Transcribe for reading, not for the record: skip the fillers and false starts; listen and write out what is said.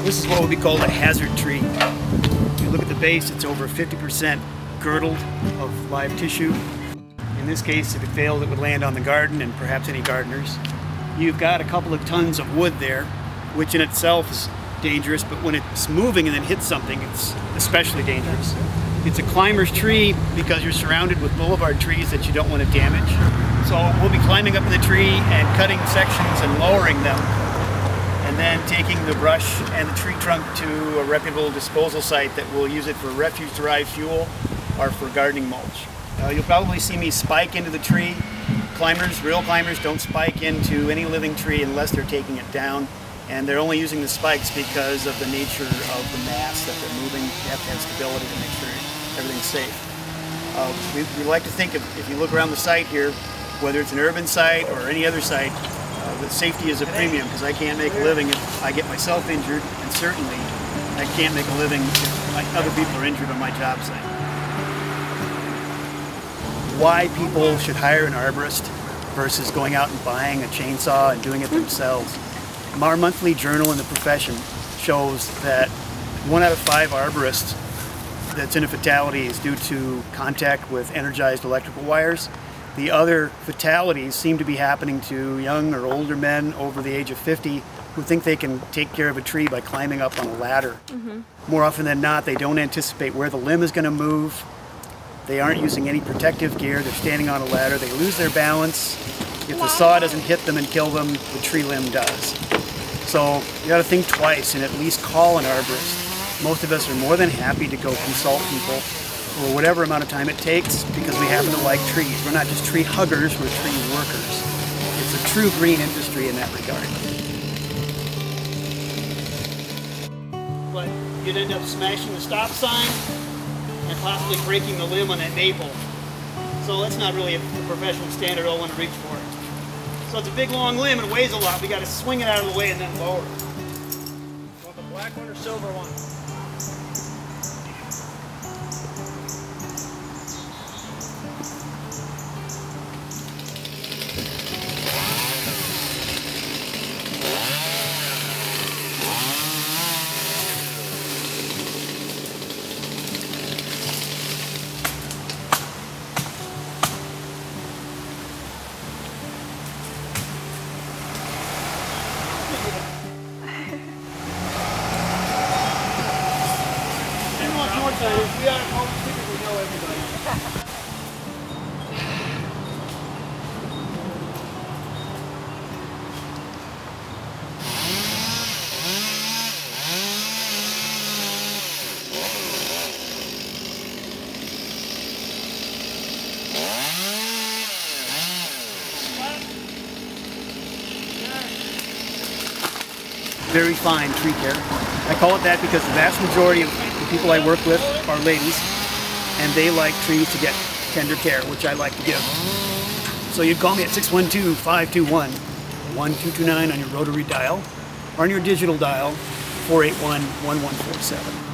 This is what would be called a hazard tree. If you look at the base, it's over 50% girdled of live tissue. In this case, if it failed, it would land on the garden and perhaps any gardeners. You've got a couple of tons of wood there, which in itself is dangerous, but when it's moving and then hits something, it's especially dangerous. It's a climber's tree because you're surrounded with boulevard trees that you don't want to damage. So we'll be climbing up in the tree and cutting sections and lowering them, and then taking the brush and the tree trunk to a reputable disposal site that will use it for refuse-derived fuel or for gardening mulch. You'll probably see me spike into the tree. Climbers, real climbers, don't spike into any living tree unless they're taking it down. And they're only using the spikes because of the nature of the mass that they're moving. You have to have stability to make sure everything's safe. We like to think if you look around the site here, whether it's an urban site or any other site, that safety is a premium, because I can't make a living if I get myself injured, and certainly I can't make a living if other people are injured on my job site. Why people should hire an arborist versus going out and buying a chainsaw and doing it themselves. Our monthly journal in the profession shows that 1 out of 5 arborists that's in a fatality is due to contact with energized electrical wires. The other fatalities seem to be happening to young or older men over the age of 50 who think they can take care of a tree by climbing up on a ladder. More often than not, they don't anticipate where the limb is going to move. They aren't using any protective gear. They're standing on a ladder. They lose their balance. If the saw doesn't hit them and kill them, the tree limb does. So you got to think twice and at least call an arborist. Most of us are more than happy to go consult people for whatever amount of time it takes because we happen to like trees. We're not just tree huggers, we're tree workers. It's a true green industry in that regard. But you'd end up smashing the stop sign and possibly breaking the limb on that maple. So that's not really a professional standard I want to reach for. So it's a big long limb and weighs a lot. We got to swing it out of the way and then lower it. Want the black one or silver one? We are always typically know everybody. Very fine tree care. I call it that because the vast majority of the people I work with are ladies, and they like trees to get tender care, which I like to give. So you'd call me at 612-521-1229 on your rotary dial, or on your digital dial, 481-1147.